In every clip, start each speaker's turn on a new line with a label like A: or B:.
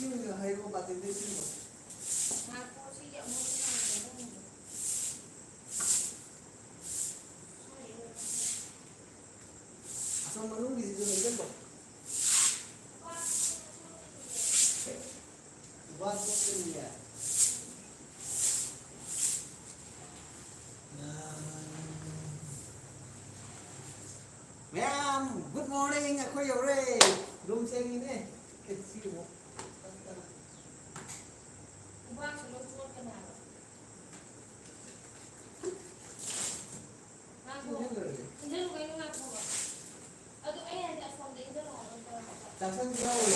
A: 이싱을 하이고 받는데 이싱 asal menunggu di situ aja kok buat mungkin ya Mayam, good morning ako yore room Sengje ini kecil mo Taksan jauh.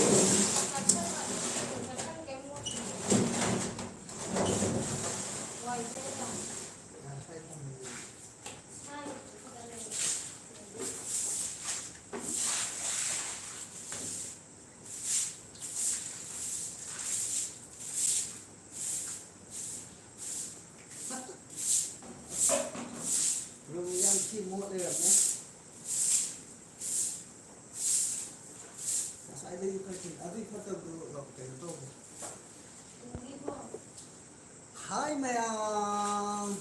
A: Belum yang cimot deh ya. Ada yang kerja, ada yang kerja dulu waktu itu. Hai Mayam,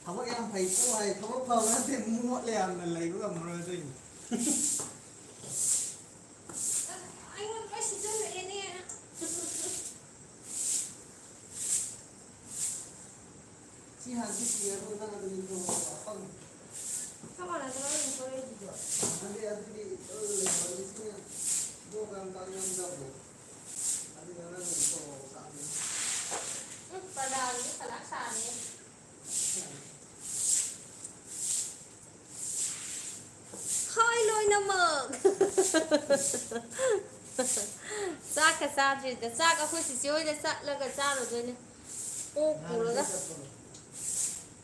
A: kamu yang baik tuh, hai kamu mau nanti muat liam dan lagi gua mau nanti. Si Hansi dia tuh kan ada di rumah apa? Kamu ada yang kerja juga? Ada di Malaysia. Bukan kalian jauh. Ada yang lain itu kami. Padahal ini salah sana. Hai lôi nằm mờ. Sa cái sa gì? Sa cái khuôn xíu xíu để sa là cái sa rồi đấy nè. Ô cù rồi đó.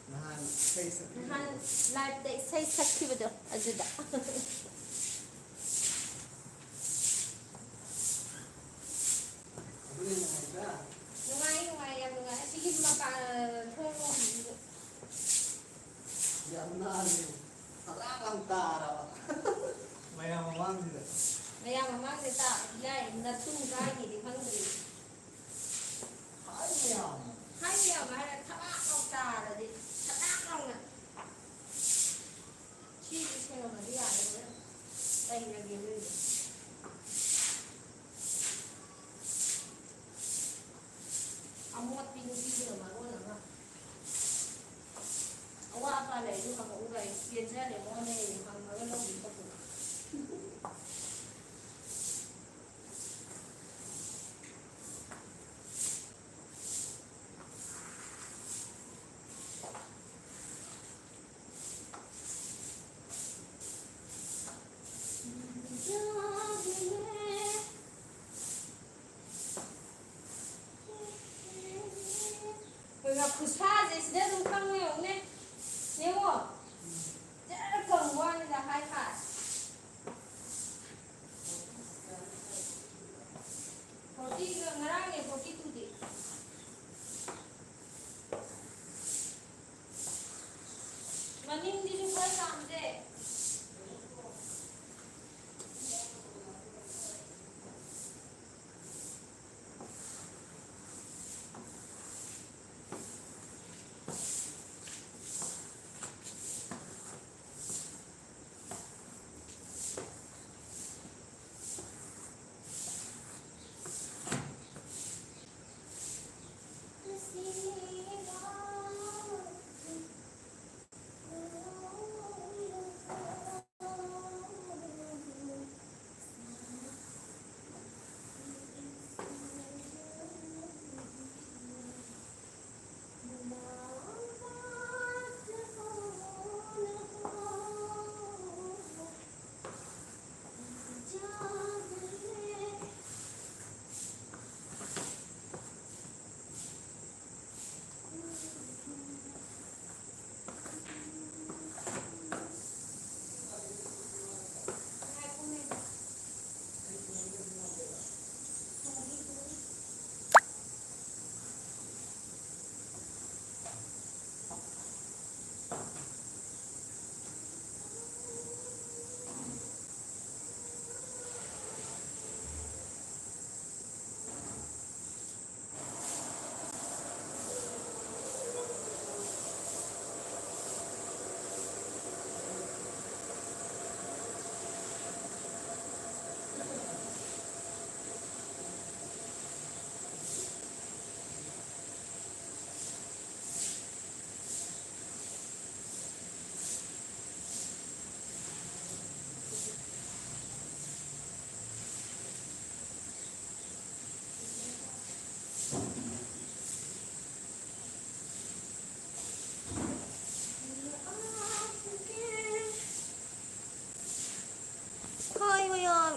A: Nahan live day say sakti betul. Aja dah. Lungai yang lungai. Sikit makan thong. Jangan ni. Terang antara. Mayam mamang sih. Mayam mamang sih tak. Lai natung kai ni di pangri. Hai Mayam. Hai Mayam. Hai terang antara di. Terang lah. Ciri semua dia ada. Lai lagi ni. Amuat pinggir baru nak. Awak apa leh tu kamu urai biasa deh mana ni kamu kalau kita tu. Pusat je sudah tukang ni orang ni, ni wah, jangan kemuan dah hai kai. Roti ngerang ni roti tu di. Maning di juga samde.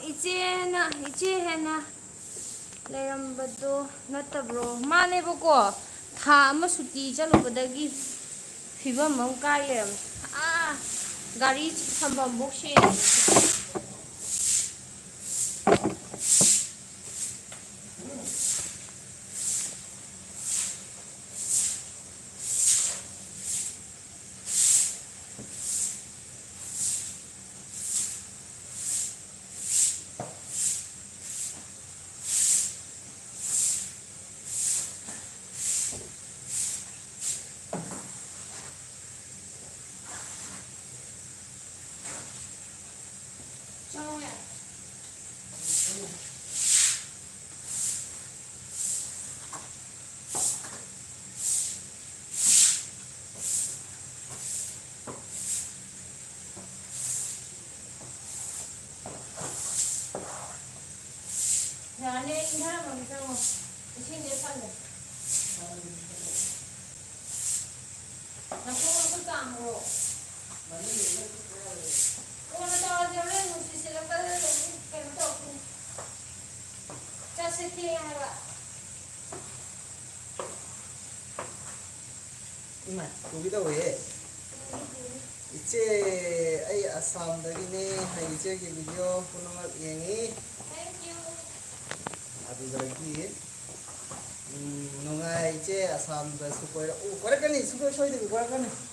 B: 이제 해나 ꯂꯩꯔꯝꯕꯗꯣ ꯅꯠꯇꯕ꯭ꯔꯣ ꯃꯥꯅꯦꯕꯀꯣ ꯊꯥ ꯑꯃ ꯁꯨꯇꯤ ꯆꯠꯂꯨꯕꯗꯒꯤ ꯐꯤꯕꯝ ꯑꯃ ꯀꯥꯏ ꯂꯩꯔꯝꯃꯦ ꯒꯥꯔꯤ ꯊꯝꯐꯝꯐꯧ ꯁꯦꯡꯉꯦ 야네 인사람 먹자고 이신데 살래 나 그거 또 안 먹어 오늘 저녁에 무슨 시간 빨리 깨면 없고 자 세팅해봐
A: 이마 여기다 왜 이제 아이 아삼다기네 이제기 비디오 보는 얘기 아두다기 누가 이제 아삼다 수고해 오 거래까지 수고 show 되고 거래까지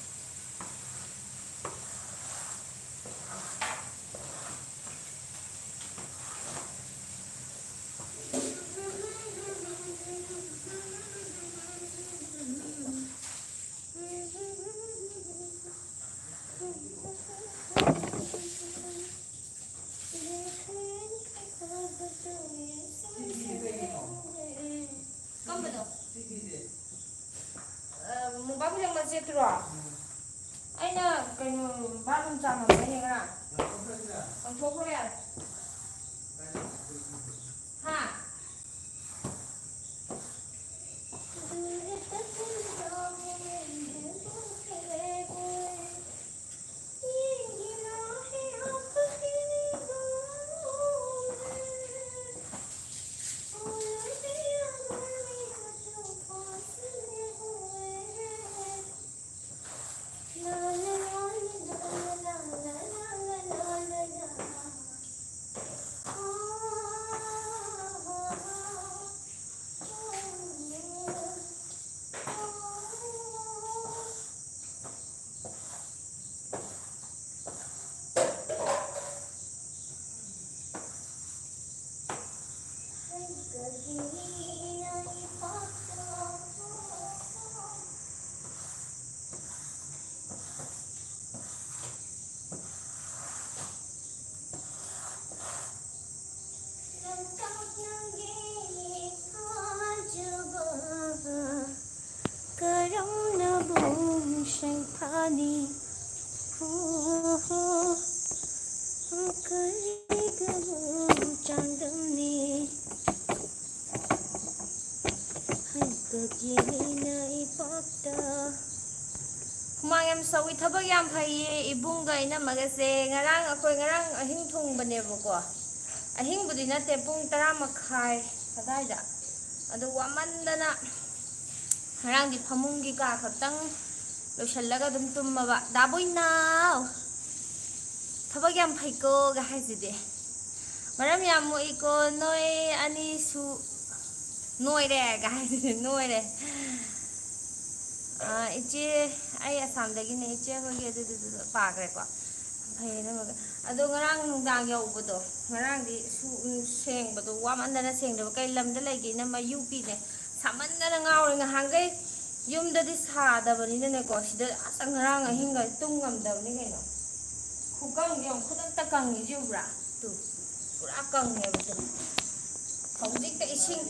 B: Mukbang yang masih terus. Aina kenu baru sama banyak kan? Untuk ya. Ha. Mayam sawi thaba yam phai ibunga ina magase ngarang ahing thungbane bako ahing budi nate pung 10 makhai kadaida adu wamandana ngarang di phamungi ka khatang losallaga dum tummaba daboina thaba yam phai ko ga haiside maram yam mo iko noi ani su noi re ga haiside noi re 이제 아이 아삼다기네 이제 거기 애들도 빠그래고 파이는 뭐 아도 ngarang nungdang yaubudo ngarang di sengbudo wamandana sengdaba kai lamda laigina mayupi ne samandana ngawri ngahangai yumdadi sadabani ne ko sida asang ngarang ahinga tungamdabni kaino khukang yong khudakta kangi jubra tu pura kangi budo hojikta ising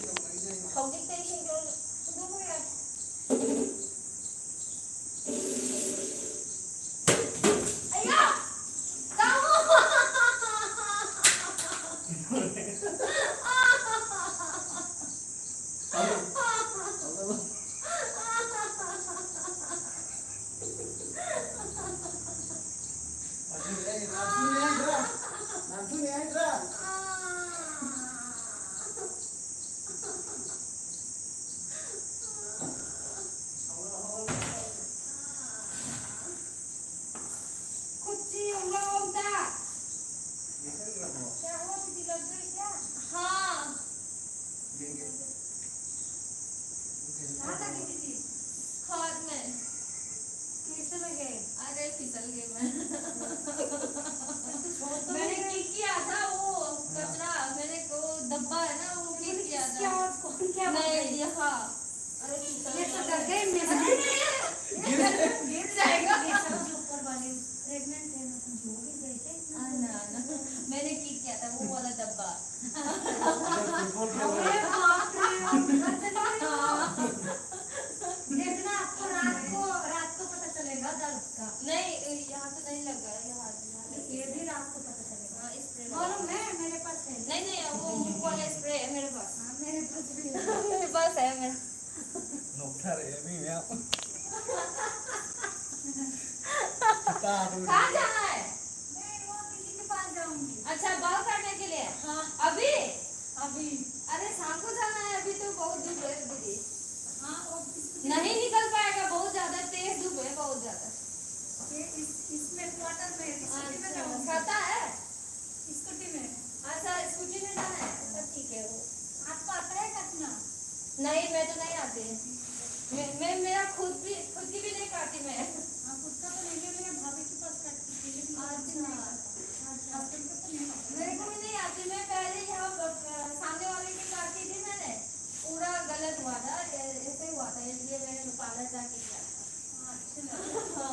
B: क्या नहीं हाँ अरे ये तो डर गए मैं गिर जाएगा सबसे ऊपर वाली प्रेग्नेंट है ना जो भी गई थे ना मैंने की किया था वो वाला डब्बा अरे बाप रे देखना आपको रात को पता चलेगा दर्द का नहीं यहाँ तो नहीं लगा यहाँ ये भी रात को पता चलेगा स्प्रे मालूम है मेरे पास है नहीं वो वाला स्प्रे है मेरे पास मेरे पास भी है मेरे पास है मेरा
A: नोटा रे अभी मैं
B: कहाँ जाना है मैं वो किसी के पास जाऊंगी अच्छा बाल काटने के लिए हाँ अभी अरे शाम को जाना है अभी तो बहुत धूप है दीदी हाँ नहीं निकल पाएगा बहुत ज्यादा तेज धूप है बहुत ज्यादा इसमें क्वार्टर में स्कूटी में जाऊंगी खाता है स्कूटी में अच्छा स्कूटी में जाना है तो ठीक है वो आपको आता है काटना नहीं मैं तो नहीं आती मैं मेरा खुद की भी नहीं काटी मैं खुद का तो नहीं मेरे भाभी के पास काटती थी अच्छा मेरे को भी नहीं आती मैं पहले यहाँ सामने वाले की काटी थी मैंने पूरा गलत हुआ था ऐसे हुआ था इसलिए मैंने पार्लर जाके किया था अच्छा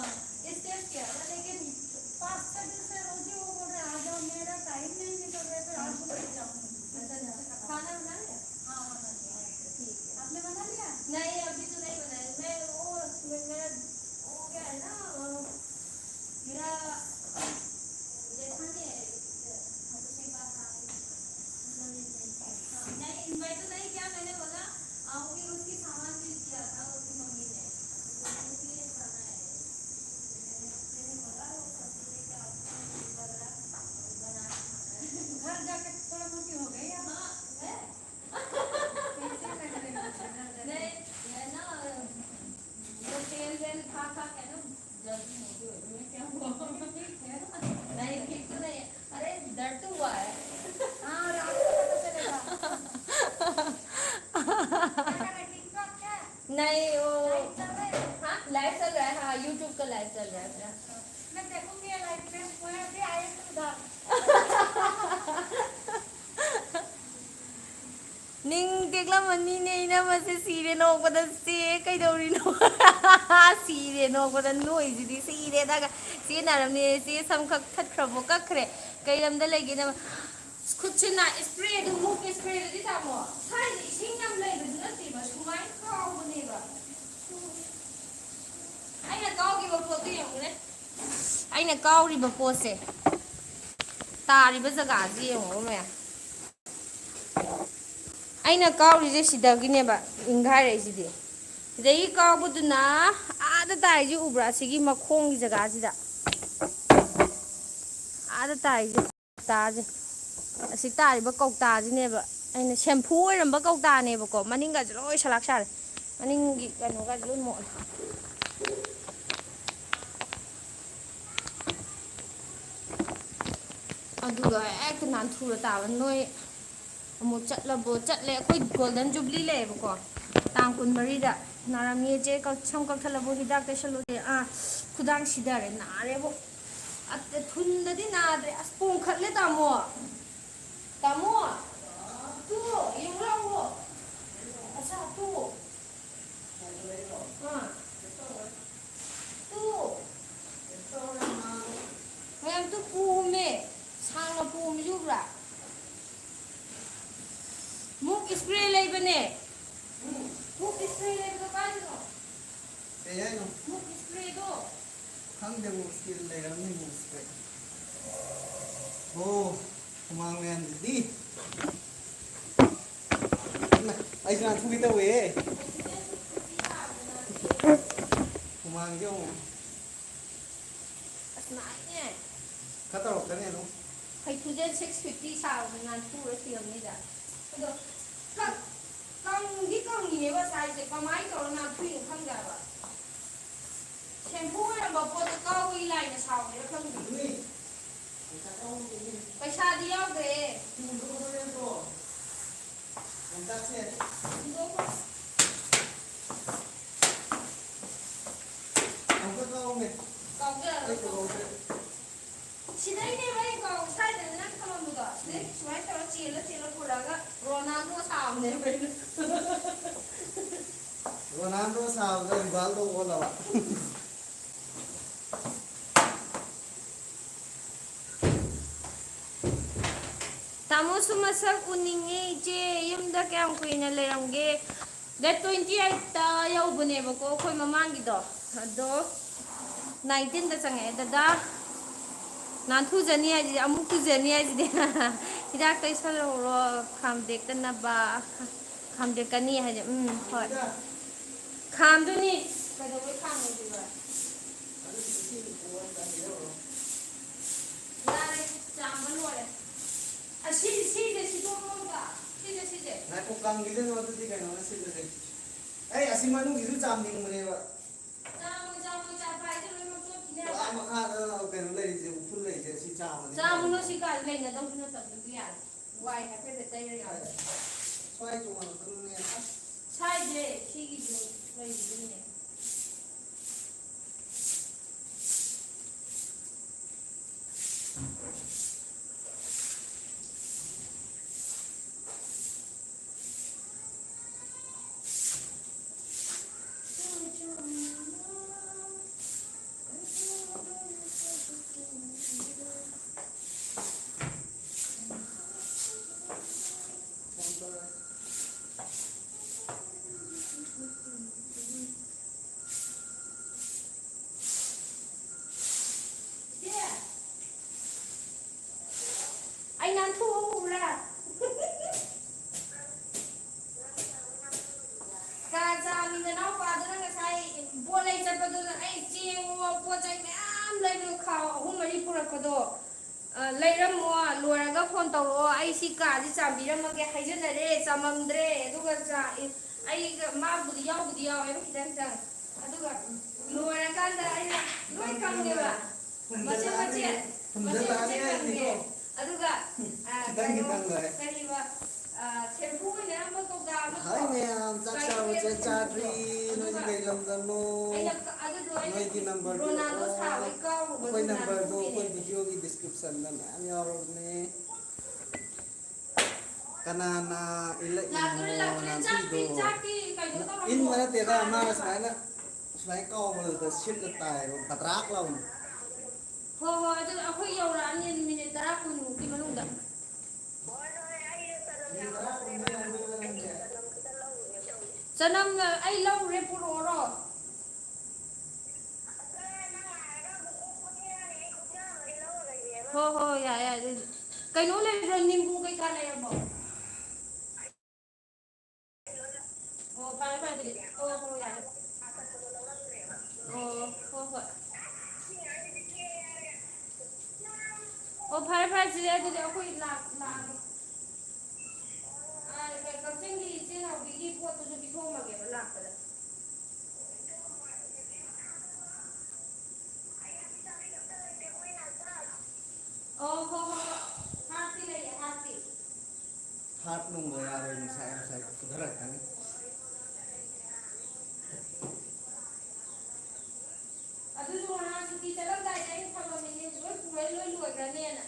B: स्टेप किया था लेकिन 5-6 दिन से रोज ही वो बोल रहे आ जाओ मेरा टाइम नहीं निकल रहा फिर आज बोल जाऊंगी अच्छा खाना बना लिया हाँ ठीक है आपने बना लिया नहीं अभी तो नहीं बनाया मैं मेरा वो क्या है ना मेरा जेठानी है उसके पास नहीं इनवाइट तो नहीं किया मैंने बोला आऊंगी उसकी सामान भी किया था उसकी मम्मी ने इसलिए खाना है मैंने बोला वो सब्जी लेके आओ बना घर जाके थोड़ा मोटी हो गई हाँ है नहीं ये ना वो तेल खा के ना जल्दी मोटी हो गई क्या हुआ ठीक है नहीं ठीक तो नहीं अरे दर्द तो हुआ है हाँ रात को पता चलेगा नहीं वो हाँ लाइव चल रहा है हाँ यूट्यूब का लाइव चल रहा है मैं देखूंगी लाइव में कोई भी आए तो उधर निंग देखला मनी नहीं ना मसे सीरे नोकदा से कइदौरिनो सीरे नोकदा नोइजिदि सीरे दागा से नारमने से समखक थत्खरबो कखरे कइलमदा लेगिना खुदसिना स्प्रे दु मुक स्प्रे दि तामो साइ इसिंग नाम लेबदु नतिबा सुमाइ काउबनेबा आइना काउगिबा पोतु यंगने आइना काउरिबा पोसे तारिबा जगाजि यंगो मे अना काउरीजे सिदगिनेबा इंगाइरेसिदि सिदगी काउबदुना आदा ताइजे उब्रा सिगी मखोंगी जगासिदा आदा ताइजे ताजे असि तारिबा कौताजिनेबा अना शैम्पू ओइरंबा कौतानेबको मनिंगाजे लोय सलाक सारे मनिंगी कनोगाजे लोय मोल अदुगा एक नानथुरा ताबा नोय अमु चटलबो चटले अखोई गोल्डन जुबली लेबको तांग कुनमरीदा नारामी जे सम कक्थलबो हिदाक तेसलुदे खुदांग सिदारे नारेबो अते थुंददी नादरे अस पोंखले तामो तू युरावो अच्छा तू तू मैम तू पूमे सांगना पूम युब्रा मुक स्प्रे लेबने मुक स्प्रे लेबो काजनो
A: ते यानो
B: मुक स्प्रे दो
A: खंदे वो स्किल ले रहा नहीं स्प्रे ओ कुमांग में दी ना ऐसा थूकी तो वे कुमांग क्यों
B: असनाने
A: खतर होता नहीं no
B: hay thu gen 650 sao ngàn thu rồi tiền như vậy được con cái gì mà sai thì con máy rồi nào thuyền không gặp à xem phú là một con câu đi lại là sao để không bị phải xa đi đâu về còn cái 시대인의 거 살때는 한 사람보다 네 좋아했다가 지를 불러가 로나도 사업네
A: Fernando sabe da Rivaldo Olava.
B: Tamo sumasak uningi je yumda kyam kuina leramge. That 28 ta yaubune bako koi mamangi do. Ado 19 ta change dada nantu jani aji amuk tu jani aji de. Hidak kai salo ro kham dek ta na ba kham dek kani ha hoi. Kham tu ni kai do kai kham ni ba. Yare chamba lore. Así to monga. Sí.
A: Na ko kang gile no to di kai no si de. Ai asi manu gizu cham ding mune ba.
B: Cham pai to lo to kine.
A: Ama kha da kai no lai je full lai je si cham.
B: Cham no si ka lai na dong na ta du ya. Wai ha pe de tai ya.
A: Swai chu ma ko ne.
B: Sai je si gi ju lai du ne. Anh ăn thu ra. Cả gia mình nó qua đó là sai bua lấy chân vào đó ai chiên bua chạy mẹ am lấy được khảo hôm mà đi pura đó lấy ra mua lùa ra cái phone tàu rồi ai xí cả đi chạm bị ra mà cái hay chân này đấy chạm mầm đấy đúng không cha ai mà budi yao em khi đang chẳng đúng không lùa ra cái đấy lùi căng đi bà mà chết căng đi aduga kariba shampoo ne amma ko ga amma
A: Hai me jaksa che chatri no ji kai lam dan no. Noi di number do.
B: Ronaldo sa wai ka
A: Koi number do koi video ki description na am yaw ne. Kanana ila in mana te da ma sai na sai ko mo da shit da tai patrak law.
B: Ho adu akhoi yaura ani minute tara kunu ki manungda sanam ai lau re puro ro ho ya kai no le ro nimbu kai ka le bo ho pai de ho ya ho phai chỉ là tôi khôi lạc cái cấp trên đi trên nào bị qua tôi bị thua mà cái nó lạc rồi ho
A: Hat nung go ya re sai sudara kan.
B: adu jo na su ti chala dai dai thang ma min loi ka ne na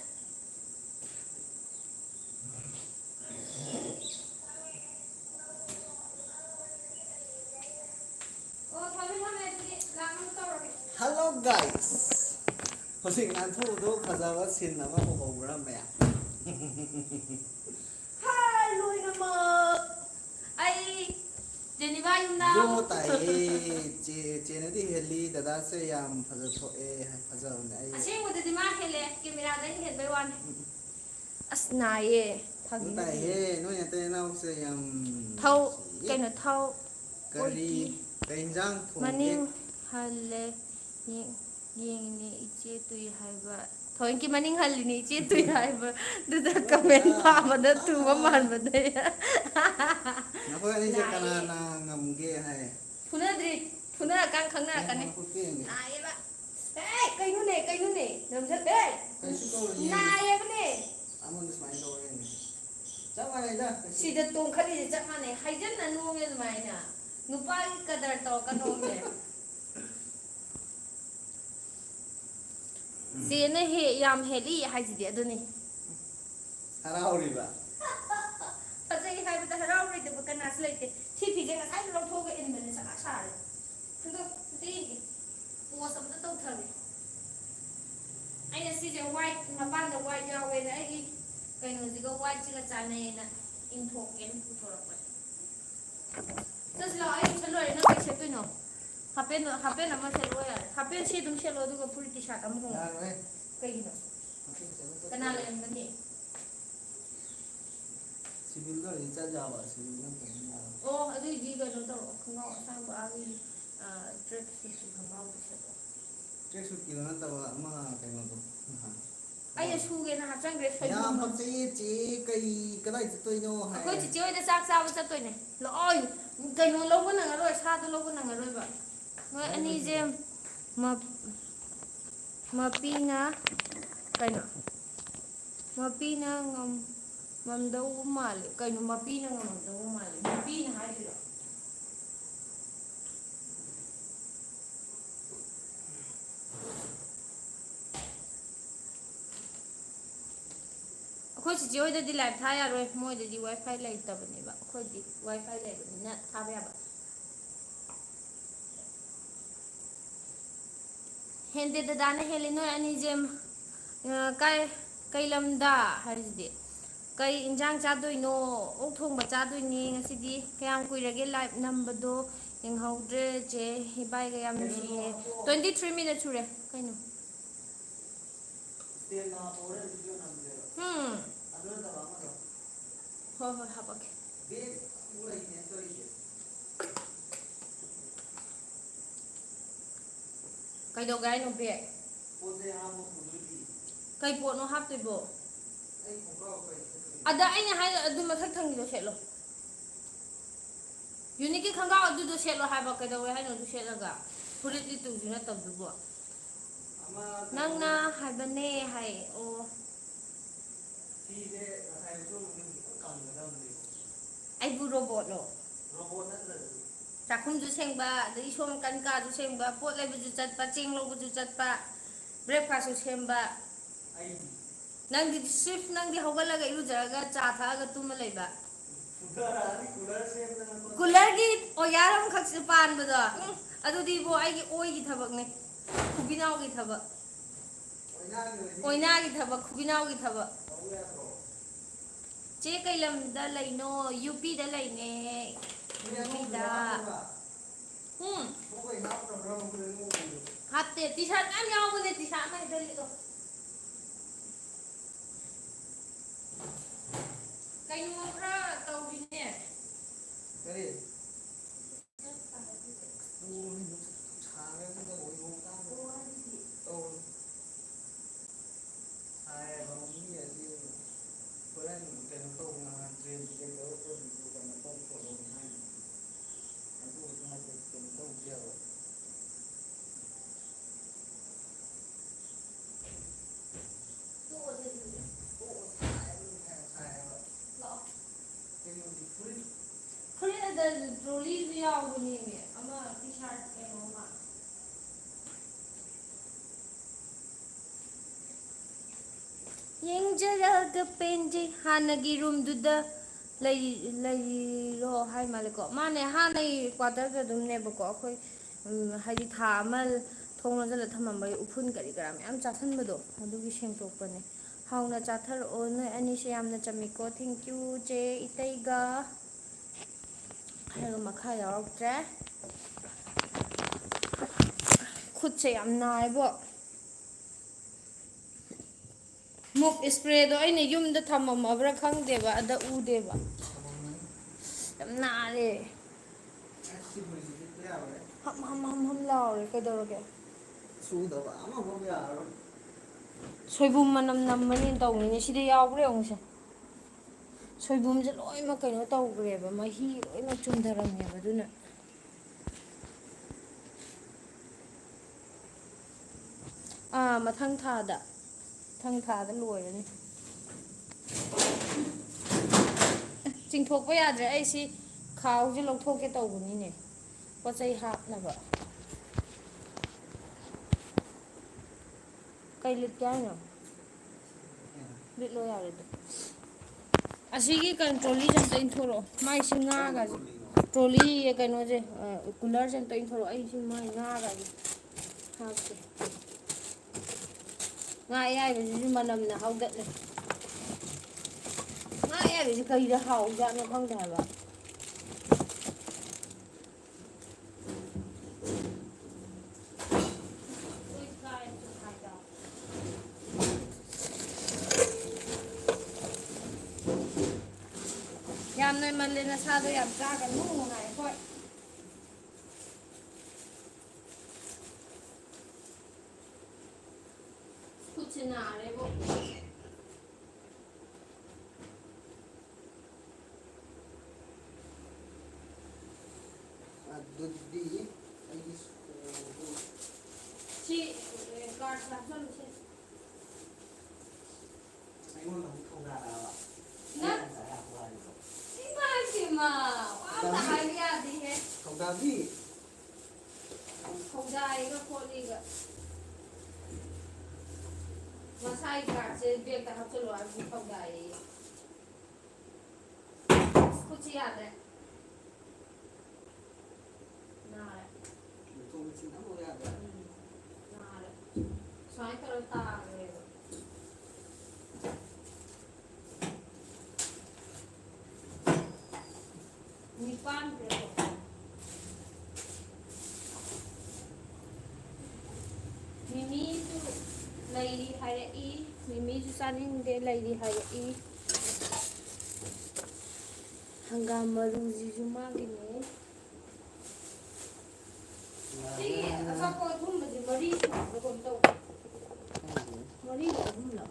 A: Hello guys. Hosing nan thu do khazawa sin na ma ho bra me.
B: Hai loi na ma ai Jennifer na
A: Do tai che ne di heli dada se yam phaza tho e phaza ne ai.
B: asing mo di ma hele camera dai het bai wan asna ye
A: Do tai he no ya te na se yam
B: thau cái nó thau
A: kari kai jang thu
B: maning halle yeng ni iche tui haiba thoin ki maning halle ni iche tui haiba du da comment pa ba da tu ma man ba de
A: na ko ni je kana na ngam ge hai
B: phuna kang khang na kan ne ai ba ê cây nu ne nam sat ê
A: kai su ko ni
B: nai ba ne
A: amon dis mai do ni cha mai da
B: si da tong khali cha ma ne hai jan na nu me mai na nu pa ka dar to ka no me si ne he yam heli hai ji de aduni
A: harau ri ba
B: Pazai hai ba harau ri de ba kana slai te ꯁꯤ ꯐꯤꯁꯦ ꯉꯁꯥꯏꯗ ꯂꯧꯊꯣꯛꯑꯒ ꯏꯟꯕꯅꯦ ꯆꯀꯥ ꯁꯥꯔꯦ ꯍꯟꯗꯛꯇꯤ ꯄꯣꯁ ꯑꯝꯇ ꯇꯧꯊꯔꯦ ꯑꯩꯅ ꯁꯤꯁꯦ white ꯃꯄꯥꯟꯗ ꯋꯥꯏꯠ ꯌꯥꯎꯋꯦꯅ ꯑꯩꯒꯤ ꯀꯩꯅꯣꯁꯤꯒ ꯋꯥꯏꯠꯁꯤꯒ ꯆꯥꯟꯅꯩꯌꯦꯅ ꯏꯟꯊꯣꯛꯀꯦꯅ ꯄꯨꯊꯣꯔꯛꯄꯅꯦ ꯆꯠꯁꯤ ꯂꯥꯛꯑꯣ ꯑꯩ ꯁꯦꯠꯂꯣꯏꯔꯦ ꯅꯪ ꯀꯩ ꯁꯦꯠꯇꯣꯏꯅꯣ ꯍꯥꯄꯦꯟ ꯑꯃ ꯁꯦꯠꯂꯣ ꯌꯥꯔꯦ ꯍꯥꯄꯦꯟ ꯁꯤ ꯑꯗꯨꯝ ꯁꯦꯠꯂꯣ ꯑꯗꯨꯒ ꯐꯨꯔꯤꯠ ꯇꯤ ꯁꯥꯔꯠ ꯑꯃ ꯍꯣꯡꯉꯣ ꯀꯩꯒꯤꯅꯣ ꯀꯅꯥ ꯂꯩꯔꯝꯒꯅꯤ
A: सिविल रिचार्ज आवा सिविल
B: ꯑꯣ ꯑꯗꯨꯏꯗꯤ ꯀꯩꯅꯣ ꯇꯧꯔꯛꯑꯣ ꯈꯣꯡꯒ꯭ꯔꯥꯎ ꯑꯁꯥꯡꯕ ꯑꯥꯒꯤ ꯇ꯭ꯔꯦꯛ ꯁꯨꯠꯀꯤ ꯈꯣꯡꯒ꯭ꯔꯥꯎꯗꯣ ꯁꯦꯠꯂꯣ
A: ट्रेक सूट की नत्तवा अमा कइनो
B: ꯑꯩꯅ ꯁꯨꯒꯦꯅ ꯍꯥꯞꯆꯟꯈ꯭ꯔꯦ
A: या
B: ꯁꯣꯏꯕꯨꯝ
A: पक्चई चे कई कदाई चतोइनो हाय
B: ꯑꯩꯈꯣꯏ ꯆꯤꯆꯦ ꯍꯣꯏꯗ ꯆꯥꯛ ꯆꯥꯕ ꯆꯠꯇꯣꯏꯅꯦ ꯂꯥꯛꯑꯣ ꯀꯩꯅꯣ ꯂꯧꯕ ꯅꯪꯉꯔꯣꯏ ꯁꯥꯗꯣ ꯂꯧꯕ ꯅꯪꯉꯔꯣꯏꯕ ꯅꯣꯏ ꯑꯅꯤꯁꯦ ꯃꯄꯤꯅ ꯀꯩꯅꯣ ꯃꯄꯤꯅ ꯉꯝꯗꯧꯕ ꯃꯥꯜꯂꯦ ꯀꯩꯅꯣ ꯃꯄꯤꯅ ꯉꯝꯗꯧꯕ ꯃꯥꯜꯂꯦ ꯃꯄꯤꯅ ꯍꯥꯏꯗꯣꯏꯔꯣ ꯑꯩꯈꯣꯏ ꯆꯤꯆꯦ ꯍꯣꯏꯗꯗꯤ ꯂꯥꯏꯚ ꯊꯥ ꯌꯥꯔꯣꯏ ꯃꯣꯏꯗꯗꯤ ꯋꯥꯏ ꯐꯥꯏ ꯂꯩꯇꯕꯅꯦꯕ ꯑꯩꯈꯣꯏꯗꯤ ꯋꯥꯏ ꯐꯥꯏ ꯂꯩꯕꯅꯤꯅ ꯊꯥꯕ ꯌꯥꯕ ꯍꯦꯟꯗꯦ ꯗꯗꯥꯅ ꯍꯦꯜꯂꯤ ꯅꯣꯏ ꯑꯅꯤꯁꯦ ꯀꯩ ꯂꯝꯗ ꯍꯥꯏꯔꯤꯁꯤꯗꯤ ꯀꯩ ꯏꯟꯁꯥꯡ ꯆꯥꯗꯣꯏꯅꯣ ꯑꯣꯛ ꯊꯣꯡꯕ ꯆꯥꯗꯣꯏꯅꯦ ꯉꯁꯤꯗꯤ ꯀꯌꯥꯝ ꯀꯨꯏꯔꯒꯦ ꯂꯥꯏꯚ ꯅꯝꯕꯗꯣ ꯌꯦꯡꯍꯧꯗ꯭ꯔꯦ ꯆꯦ ꯏꯕꯥꯏꯒ ꯌꯥꯝ ꯅꯨꯡꯁꯤꯌꯦ 23 ꯃꯤꯅꯠ ꯁꯨꯔꯦ ꯀꯩꯅꯣ ꯍꯣꯏ ꯍꯣꯏ ꯍꯥꯄꯛꯀꯦ ꯀꯩꯗꯧꯒꯦ ꯍꯥꯏꯅꯣ ꯕꯦꯛ ꯀꯩ ꯄꯣꯠꯅꯣ ꯍꯥꯞꯇꯣꯏꯕꯣ ꯑꯗ ꯑꯩꯅ ꯍꯥꯏ ꯑꯗꯨ ꯃꯊꯛ ꯊꯪꯒꯤꯗꯣ ꯁꯦꯠꯂꯣ ꯌꯨꯅꯤꯛꯀꯤ ꯈꯣꯡꯒ꯭ꯔꯥꯎ ꯑꯗꯨꯗꯣ ꯁꯦꯠꯂꯣ ꯍꯥꯏꯕ ꯀꯩꯗꯧꯋꯦ ꯍꯥꯏꯅꯣ ꯑꯗꯨ ꯁꯦꯠꯂꯒ ꯐꯨꯔꯤꯠ ꯂꯤꯠꯇꯨꯁꯨ ꯅꯠꯇꯕꯗꯨꯕꯣ ꯅꯪꯅ ꯍꯥꯏꯕꯅꯦ ꯍꯥꯏ ꯑꯣ ꯑꯩꯕꯨ ꯔꯣꯕꯣꯠꯂꯣ ꯆꯥꯛꯈꯨꯝꯁꯨ ꯁꯦꯡꯕ ꯑꯗꯒꯤ ꯁꯣꯝ ꯀꯟꯀꯥꯁꯨ ꯁꯦꯡꯕ ꯄꯣꯠ ꯂꯩꯕꯁꯨ ꯆꯠꯄ ꯆꯦꯡ ꯂꯧꯕꯁꯨ ꯆꯠꯄ ꯕ꯭ꯔꯦꯛꯐꯥꯁꯁꯨ ꯁꯦꯝꯕ ꯅꯪꯗꯤ ꯁꯤꯐ ꯅꯪꯗꯤ ꯍꯧꯒꯠꯂꯒ ꯏꯔꯨꯖꯔꯒ ꯆꯥ ꯊꯛꯑꯒ ꯇꯨꯝꯃ ꯂꯩꯕ ꯀꯨꯂꯔꯒꯤ ꯑꯣꯌꯥꯔ ꯑꯃꯈꯛꯁꯨ ꯄꯥꯟꯕꯗꯣ ꯑꯗꯨꯗꯤ ꯏꯕꯣ ꯑꯩꯒꯤ ꯑꯣꯏꯒꯤ ꯊꯕꯛꯅꯦ ꯈꯨꯕꯤꯅꯥꯎꯒꯤ ꯊꯕꯛ ꯑꯣꯏꯅꯥꯒꯤ ꯊꯕꯛ ꯈꯨꯕꯤꯅꯥꯎꯒꯤ ꯊꯕꯛ ꯆꯦ ꯀꯩ ꯂꯝꯗ ꯂꯩꯅꯣ ꯌꯨꯄꯤꯗ ꯂꯩꯅꯦ ꯌꯨꯄꯤꯗ ꯍꯥꯞꯇꯦ ꯇꯤ ꯁꯥꯔꯠ ꯃꯌꯥꯝ ꯌꯥꯎꯕꯅꯦ ꯇꯤ ꯁꯥꯔꯠ ꯑꯃ ꯍꯦꯛꯇ ꯂꯤꯠꯂꯣ ꯀꯩꯅꯣ ꯈꯔ ꯇꯧꯔꯤꯅꯦ
A: करी
B: ꯐꯨꯔꯤꯠ ꯇ꯭ꯔꯣꯂꯤꯁꯨ ꯌꯥꯎꯕꯅꯦꯃꯤ ꯑꯃ ꯇꯤ ꯁꯥꯔꯠ ꯀꯩꯅꯣ ꯑꯃ ꯌꯦꯡꯖꯔꯒ ꯄꯦꯟꯖꯩ ꯍꯥꯟꯅꯒꯤ ꯔꯨꯝꯗꯨꯗ ꯂꯩꯔꯣ ꯍꯥꯏ ꯃꯥꯜꯂꯦꯀꯣ ꯃꯥꯅꯦ ꯍꯥꯟꯅꯒꯤ ꯀ꯭ꯋꯥꯇꯔꯗ ꯑꯗꯨꯝꯅꯦꯕꯀꯣ ꯑꯩꯈꯣꯏ ꯍꯥꯏꯗꯤ ꯊꯥ ꯑꯃ ꯊꯣꯡ ꯂꯣꯟꯖꯜꯂ ꯊꯝꯃꯝꯕꯒꯤ ꯎꯐꯨꯟ ꯀꯔꯤ ꯀꯔꯥ ꯃꯌꯥꯝ ꯆꯥꯁꯤꯟꯕꯗꯣ ꯑꯗꯨꯒꯤ ꯁꯦꯡꯇꯣꯛꯄꯅꯦ ꯍꯥꯎꯅ ꯆꯥꯊꯔꯛꯑꯣ ꯅꯣꯏ ꯑꯅꯤꯁꯦ ꯌꯥꯝꯅ ꯆꯝꯃꯤꯀꯣ ꯊꯦꯡꯀ꯭ꯌꯨ ꯆꯦ ꯏꯇꯩꯒ ꯍꯥꯏꯔꯒ ꯃꯈꯥ ꯌꯥꯎꯔꯛꯇ꯭ꯔꯦ ꯈꯨꯠꯁꯦ ꯌꯥꯝ ꯅꯥꯏꯕꯣ ꯃꯨꯛ ꯏꯁꯄ꯭ꯔꯦꯗꯣ ꯑꯩꯅ ꯌꯨꯝꯗ ꯊꯝꯃꯝꯃꯕ꯭ꯔꯥ ꯈꯪꯗꯦꯕ ꯑꯗ ꯎꯗꯦꯕ ꯌꯥꯝ ꯅꯥꯔꯦ ꯍꯝ ꯍꯝ ꯍꯝ ꯍꯝ ꯂꯥꯎꯔꯦ ꯀꯩꯗꯧꯔꯒꯦ
A: ꯁꯨꯗꯕ ꯑꯃꯐꯥꯎ ꯌꯥꯔꯔꯣꯏ
B: ꯁꯣꯏꯕꯨꯝ ꯃꯅꯝ ꯅꯝꯃꯅꯤꯅ ꯇꯧꯅꯤꯅꯦ ꯁꯤꯗ ꯌꯥꯎꯕ꯭ꯔꯥ ꯌꯦꯡꯉꯨꯁꯦ ꯁꯣꯏꯕꯨꯝꯁꯦ ꯂꯣꯏꯅꯃꯛ ꯀꯩꯅꯣ ꯇꯧꯈ꯭ꯔꯦꯕ ꯃꯍꯤ ꯂꯣꯏꯅꯃꯛ ꯆꯨꯝꯊꯔꯝꯃꯦꯕ ꯑꯗꯨꯅ ꯃꯊꯪ ꯊꯥꯗ ꯂꯣꯏꯔꯅꯤ ꯆꯤꯡꯊꯣꯛꯄ ꯌꯥꯗ꯭ꯔꯦ ꯑꯩꯁꯤ ꯈꯥꯎꯁꯦ ꯂꯧꯊꯣꯛꯀꯦ ꯇꯧꯕꯅꯤꯅꯦ ꯄꯣꯠ ꯆꯩ ꯍꯥꯞꯅꯕ ꯀꯩ ꯂꯤꯠꯀꯦ ꯍꯥꯏꯅꯣ ꯂꯤꯠꯂꯣ ꯌꯥꯔꯦ ꯑꯗꯣ ꯑꯁꯤꯒꯤ ꯀꯟꯇ꯭ꯔꯣꯂꯤꯁꯦ ꯑꯝꯇ ꯏꯟꯊꯣꯔꯛꯑꯣ ꯃꯥꯏꯁꯤ
A: ꯀꯔꯝꯕ
B: ꯉꯥꯒꯁꯦ
A: ꯇ꯭ꯔꯣꯂꯤꯅꯣ
B: ट्रॉली कꯩनोसे कूलर से तो थोड़ा ऐसी मैं नागा हापके nga ayꯥꯏꯕꯁꯤꯁꯨ ꯃꯅꯝꯅ ꯍꯧꯒꯠꯂꯦ nga ayꯥꯏꯕꯁꯤ ꯀꯔꯤꯗ ꯍꯥꯎꯖꯥꯠꯅꯣ ꯈꯪꯗꯦ ꯍꯥꯏꯕ ꯌꯥꯝ ꯅꯣꯏꯃꯜꯂꯦ ꯅꯁꯥꯗꯣ ꯌꯥꯝ ꯆꯥꯒꯅꯨ ꯍꯥꯏ ꯍꯣꯏ ꯈꯨꯠꯁꯦ ꯅꯥꯔꯦꯕꯣ
A: ꯑꯗꯨꯗꯤ ꯑꯩꯒꯤ
B: ꯁꯤ ꯀꯥꯔꯠ ꯍꯥꯞꯆꯜꯂꯨꯁꯦ
A: ꯑꯩꯉꯣꯟꯗ ꯑꯃꯨꯛ ꯊꯧꯗꯥꯔꯛꯑꯕ
B: 이마지마 와나 하이야디해
A: ꯊꯧꯗꯥꯕꯤ
B: ꯈꯧꯖꯥꯏꯒ ꯈꯣꯠꯂꯤꯒ ꯃꯁꯥꯏ ꯀꯥꯔꯠꯁꯦ ꯕꯦꯛꯇ ꯍꯥꯞꯆꯜꯂꯣ ꯍꯥꯏꯕꯁꯤ ꯈꯧꯖꯥꯏꯌꯦ ꯈꯨꯠꯁꯤ ꯌꯥꯗ꯭ꯔꯦ ꯅꯥꯔꯦ
A: ꯃꯊꯣꯡ ꯃꯆꯤꯟ ꯑꯃꯐꯥꯎ ꯌꯥꯗ꯭ꯔꯦ
B: ꯅꯥꯔꯦ ꯁꯨꯃꯥꯏꯅ ꯇꯧꯔ ꯇꯥꯈ꯭ꯔꯦꯕ ꯅꯤꯄꯥꯟꯈ꯭ꯔꯦꯕ ꯃꯤꯃꯤꯁꯨ ꯂꯩꯔꯤ ꯍꯥꯏꯔꯛꯏ ꯃꯤꯃꯤꯁꯨ ꯆꯥꯅꯤꯡꯗꯦ ꯂꯩꯔꯤ ꯍꯥꯏꯔꯛꯏ ꯍꯪꯒꯥꯝ ꯃꯔꯨꯁꯤꯁꯨ ꯃꯥꯒꯤꯅꯦ ꯁꯤꯒꯤ ꯑꯆꯥꯄꯣꯠ ꯑꯊꯨꯝꯕꯁꯦ ꯃꯔꯤ ꯁꯨꯕ꯭ꯔꯥ ꯀꯩꯅꯣ ꯇꯧꯕ ꯃꯔꯤꯒ ꯑꯍꯨꯝꯂ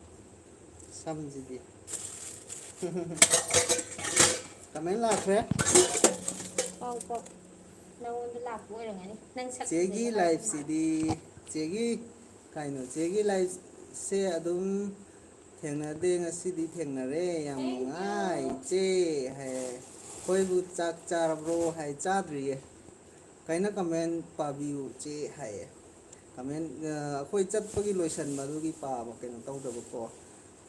A: ꯁꯝꯁꯤꯗꯤ ꯀꯃꯦꯟ ꯂꯥꯛꯈ꯭ꯔꯦ
B: ꯄꯥꯎ ꯄꯥꯎ ꯅꯉꯣꯟꯗ ꯂꯥꯛꯄ ꯑꯣꯏꯔꯝꯒꯅꯤ ꯅꯪ ꯁꯛ
A: ꯆꯦꯒꯤ
B: ꯐꯖꯩꯕ ꯂꯥꯛꯄ ꯃꯥꯜꯂꯦ
A: ꯂꯥꯏꯐꯁꯤꯗꯤ ꯆꯦꯒꯤ ꯀꯩꯅꯣ ꯆꯦꯒꯤ ꯂꯥꯏꯐꯁꯦ ꯑꯗꯨꯝ ꯊꯦꯡꯅꯗꯦ ꯉꯁꯤꯗꯤ ꯊꯦꯡꯅꯔꯦ ꯌꯥꯝ
B: ꯊꯦꯡꯛ ꯌꯨ
A: ꯅꯨꯡꯉꯥꯏ ꯏꯆꯦ ꯍꯥꯏ ꯑꯩꯈꯣꯏꯕꯨ ꯆꯥꯛ ꯆꯥꯔꯕ꯭ꯔꯣ ꯍꯥꯏ ꯆꯥꯗ꯭ꯔꯤꯌꯦ ꯀꯩꯅꯣ ꯀꯃꯦꯟ ꯄꯥꯕꯤꯌꯨ ꯆꯦ ꯍꯥꯏꯌꯦ ꯀꯃꯦꯟ ꯑꯩꯈꯣꯏ ꯆꯠꯄꯒꯤ ꯂꯣꯏꯁꯟꯕ ꯑꯗꯨꯒꯤ ꯄꯥꯕ ꯀꯩꯅꯣ ꯇꯧꯗꯕꯀꯣ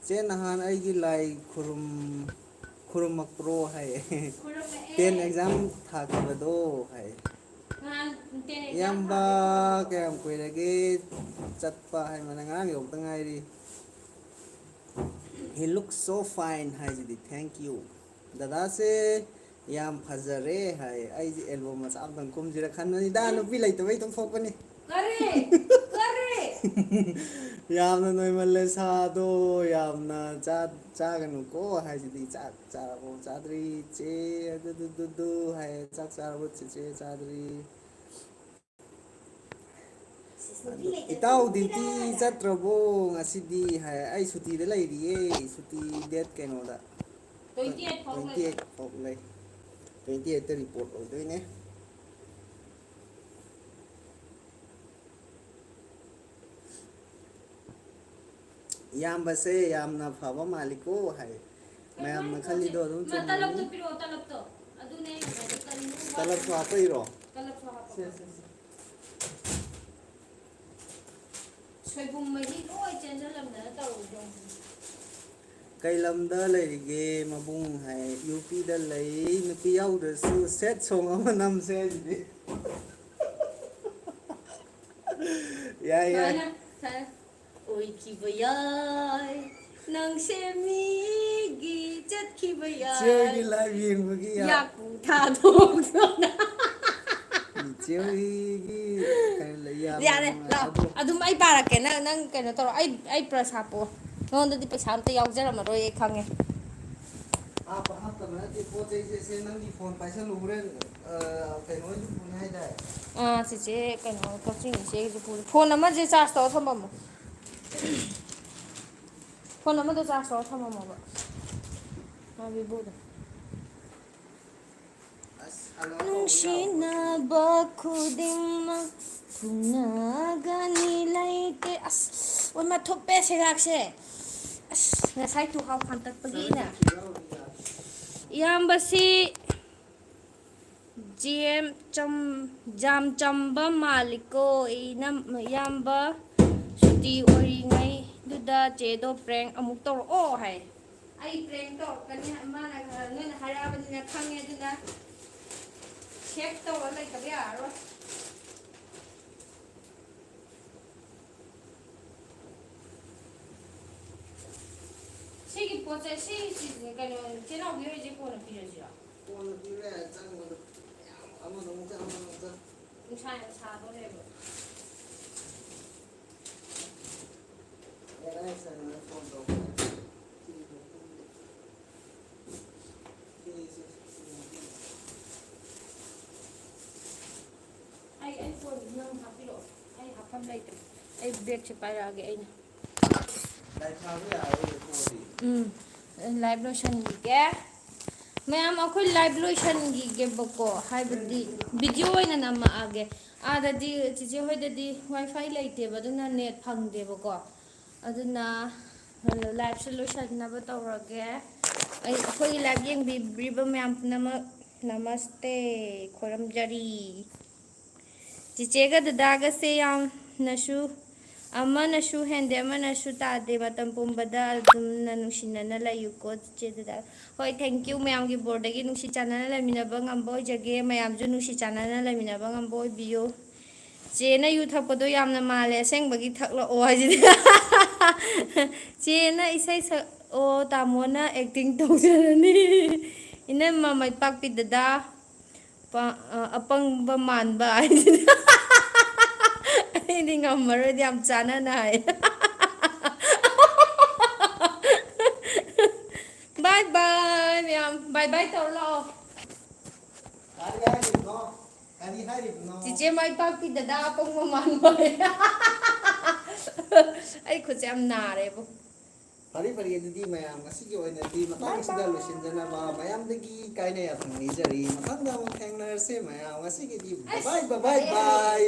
A: ꯆꯦ ꯅꯍꯥꯟ ꯑꯩꯒꯤ ꯂꯥꯏ ꯈꯨꯔꯨꯝꯃꯛꯄ꯭ꯔꯣ ꯍꯥꯏꯌꯦ
B: ꯈꯨꯔꯨꯝꯃꯛꯑꯦ
A: 10 ꯑꯦꯛꯖꯥꯝ ꯊꯥꯈꯤꯕꯗꯣ ꯍꯥꯏ
B: ꯅꯍꯥꯟ 10 ꯑꯦꯛꯖꯥꯝ
A: ꯏꯌꯥꯝꯕ
B: ꯊꯥꯕꯩ ꯈꯨꯔꯨꯝꯃꯛꯄ꯭ꯔꯣ
A: ꯀꯌꯥꯝ ꯀꯨꯏꯔꯒꯦ ꯆꯠꯄ ꯍꯥꯏꯕꯅ ꯉꯔꯥꯡ ꯌꯧꯕꯗ ꯉꯥꯏꯔꯤ ꯍꯤ ꯂꯨꯛ ꯁꯣ ꯐꯥꯏꯟ ꯍꯥꯏꯁꯤꯗꯤ ꯊꯦꯡꯛ ꯌꯨ ꯗꯗꯥꯁꯦ ꯌꯥꯝ ꯐꯖꯔꯦ ꯍꯥꯏ ꯑꯩꯁꯦ ꯑꯦꯜꯕꯝ ꯃꯆꯥ ꯑꯝꯇꯪ ꯀꯨꯝꯁꯤꯔ ꯈꯟꯕꯅꯤꯗ ꯅꯨꯄꯤ ꯂꯩꯇꯕꯩ ꯇꯣꯛꯊꯣꯛꯄꯅꯤ
B: ꯀꯔꯤ ꯀꯔꯤ
A: ꯌꯥꯝꯅ ꯅꯣꯏꯃꯜꯂꯦ ꯁꯥꯗꯣ ꯌꯥꯝꯅ ꯆꯥꯒꯅꯨꯀꯣ ꯍꯥꯏꯁꯤꯗꯤ ꯆꯥꯛ ꯆꯥꯔꯕꯣ ꯆꯥꯗ꯭ꯔꯤ ꯆꯦ ꯑꯗꯨꯗꯨꯗꯨ ꯍꯥꯏ ꯆꯥꯛ ꯆꯥꯔꯕꯣ ꯆꯦꯆꯦ ꯆꯥꯗ꯭ꯔꯤ
B: ꯅꯨꯄꯤ ꯂꯩꯇꯕꯁꯦ
A: ꯏꯇꯥꯎ
B: ꯅꯨꯡꯁꯤꯗ
A: ꯗ꯭ꯌꯨꯇꯤ ꯆꯠꯇ꯭ꯔꯕꯣ ꯉꯁꯤꯗꯤ ꯍꯥꯏ ꯑꯩ ꯁꯨꯇꯤꯗ ꯂꯩꯔꯤꯌꯦ ꯁꯨꯇꯤ ꯗꯦꯠ ꯀꯩꯅꯣꯗ
B: 28 ꯐꯥꯎ ꯂꯩ
A: 28 ꯐꯥꯎ ꯂꯩ 28ꯇ ꯔꯤꯄꯣꯔꯠ ꯑꯣꯏꯗꯣꯏꯅꯦ ꯏꯌꯥꯝꯕꯁꯦ ꯌꯥꯝꯅ ꯐꯕ ꯃꯥꯜꯂꯤꯀꯣ ꯍꯥꯏ ꯃꯌꯥꯝꯅ ꯈꯜꯂꯤꯗꯣ ꯑꯗꯨꯝ ꯆꯨꯝꯃꯝꯅꯤ
B: ꯇꯂꯞꯇꯣ ꯄꯤꯔꯛꯑꯣ ꯇꯂꯞꯇꯣ ꯑꯗꯨꯅꯦ ꯑꯩꯅ ꯍꯥꯏꯗꯤ ꯀꯔꯤꯅꯣ
A: ꯇꯂꯞꯁꯨ ꯍꯥꯞꯄꯩꯔꯣ
B: ꯇꯂꯞꯁꯨ
A: ꯁꯦ
B: ꯍꯥꯞꯄꯛꯑꯣ
A: ꯁꯦ ꯁꯦ
B: ꯁꯣꯏꯕꯨꯝ ꯃꯍꯤ ꯂꯣꯏ ꯆꯦꯟꯁꯤꯜꯂꯝꯗꯅ ꯇꯧꯔꯤꯗꯣ
A: ꯀꯩ ꯂꯝꯗ ꯂꯩꯔꯤꯒꯦ ꯃꯕꯨꯡ ꯍꯥꯏ ꯌꯨ ꯄꯤꯗ ꯂꯩ ꯅꯨꯄꯤ ꯌꯥꯎꯗ꯭ꯔꯁꯨ ꯁꯦꯠ ꯁꯣꯡ ꯑꯃ ꯅꯝꯁꯦ ꯍꯥꯏꯁꯤꯗꯤ ꯌꯥꯏ ꯌꯥꯏ
B: ꯁꯨꯃꯥꯏꯅ ꯑꯣꯏꯈꯤꯕ ꯌꯥꯏ ꯅꯪꯁꯦ ꯃꯤꯒꯤ ꯆꯠꯈꯤꯕ
A: ꯏꯆꯦ
B: ꯌꯥꯏ
A: ꯍꯣꯏꯒꯤ ꯂꯥꯏꯚ ꯌꯦꯡꯕꯒꯤ
B: ꯌꯥꯄꯨ ꯊꯥꯗꯣꯛꯇꯨꯅ
A: ꯏꯆꯦ ꯍꯣꯏꯒꯤ ꯀꯩꯅꯣ ꯂꯩ ꯌꯥꯝꯅ
B: ꯌꯥꯔꯦ
A: ꯅꯨꯡꯉꯥꯏ
B: ꯂꯥꯛꯑꯣ
A: ꯑꯗꯣ
B: ꯑꯗꯨꯝ ꯑꯩ ꯄꯥꯔꯛꯀꯦ ꯅꯪ ꯀꯩꯅꯣ ꯇꯧꯔꯣ ꯑꯩ ꯄ꯭ꯔꯁ ꯍꯥꯞꯄꯛꯑꯣ ꯅꯉꯣꯟꯗꯗꯤ ꯄꯩꯁꯥ ꯑꯝꯇ ꯌꯥꯎꯖꯔꯝꯃꯔꯣꯏ ꯑꯩ ꯈꯪꯉꯦ
A: ꯍꯥꯞꯇꯕ ꯅꯠꯇꯦ ꯄꯣꯠ ꯆꯩꯁꯦ ꯅꯪꯒꯤ ꯐꯣꯟ ꯄꯥꯏꯁꯜꯂꯨ ꯍꯣꯔꯦꯟ ꯀꯩꯅꯣꯁꯨ ꯄꯨꯅꯤ ꯍꯥꯏꯗꯥꯏ
B: ꯆꯤꯆꯦ ꯀꯩꯅꯣ ꯀꯛꯆꯤꯡ ꯏꯆꯦꯒꯤꯁꯨ ꯄꯨꯔꯤ ꯐꯣꯟ ꯑꯃꯁꯦ ꯆꯥꯔꯖ ꯇꯧꯔ ꯊꯝꯃꯝꯃꯣ ꯐꯣꯟ ꯑꯃꯗꯣ ꯆꯥꯔꯖ ꯇꯧꯔ ꯊꯝꯃꯝꯃꯣꯕ ꯕꯤꯕꯨꯗꯣ
A: ꯑꯁ ꯍꯜꯂꯣ ꯀꯧꯕ ꯌꯥꯕ ꯄꯣꯠꯁꯤꯕꯨ
B: ꯅꯨꯡꯁꯤꯅꯕ ꯈꯨꯗꯤꯡꯃꯛ ꯊꯨꯡꯅꯒꯅꯤ ꯂꯩꯇꯦ ꯑꯁ ꯑꯣꯏꯃꯥ ꯊꯨꯞꯄꯦ ꯁꯦꯒꯥꯛꯁꯦ ꯑꯁ ꯉꯁꯥꯏ ꯇꯨꯍꯥꯎ ꯐꯟꯇꯠꯄꯒꯤꯅꯦ
A: 783 ꯌꯥꯎꯔꯗꯤ ꯌꯥꯔꯦ
B: ꯏꯌꯥꯝꯕꯁꯤ ꯖꯥꯝ ꯆꯝꯕ ꯃꯥꯜꯂꯤꯀꯣ ꯏꯌꯥꯝꯕ ꯁꯨꯇꯤ ꯑꯣꯏꯔꯤꯉꯩꯗꯨꯗ ꯆꯦꯗꯣ ꯄ꯭ꯔꯦꯡ ꯑꯃꯨꯛ ꯇꯧꯔꯛꯑꯣ ꯍꯥꯏ ꯑꯩ ꯄ꯭ꯔꯦꯡ ꯇꯧꯔꯛꯀꯅꯤ ꯃꯥꯅ ꯅꯣꯏꯅ ꯍꯥꯏꯔꯛꯑꯕꯅꯤꯅ ꯈꯪꯉꯦ ꯑꯗꯨꯅ ꯁꯦꯞ ꯇꯧꯔ ꯂꯩꯇꯕ ꯌꯥꯔꯔꯣꯏ 시기 포체 시 그러니까 제나오기 이제 코는 필요지요.
A: 오늘 필요해 작은 것도 아무 너무 작은 것도
B: 우차에 사도래고.
A: 내가 했어요 폰도
B: ai phone nâng học cái độ ai học không đây ai việc chụp bài ra cái này
A: lại thao với ai
B: live lotion gì cái Mayam ako'y live lotion gi bako haibadi video oina nama age adadi chiche hoidadi wifi leite baduna net phangde bako aduna live solution na ba tawrage ai ako'y live yeng briba mayam namaste khoram jari chiche ga dadaga se yam nasu amanasu hende amanasu tade matam pumbada adum nanushinana layuko chiche dada hoi thank you mayam gi board gi nusi channel la minaba ngamboy jage mayam ju nusi channel la minaba ngamboy biyo che na yu thakpado yamna male seng bagi thaklo o haji che na isai sa o tamona acting tawjarani ina mamai pak pi dada apang ba man ba ini ngamaro diam chana nai bye bye ma'am bye bye tao lo chị mai tao khi đã công mà man rồi ai khổ chém nà đấy bố
A: Hari pari di mayam kasi yo na di matang sida lusin jana ba mayam dagi kay na yatang ni jari matang na mo tang na se mayam kasi di bye bye bye bye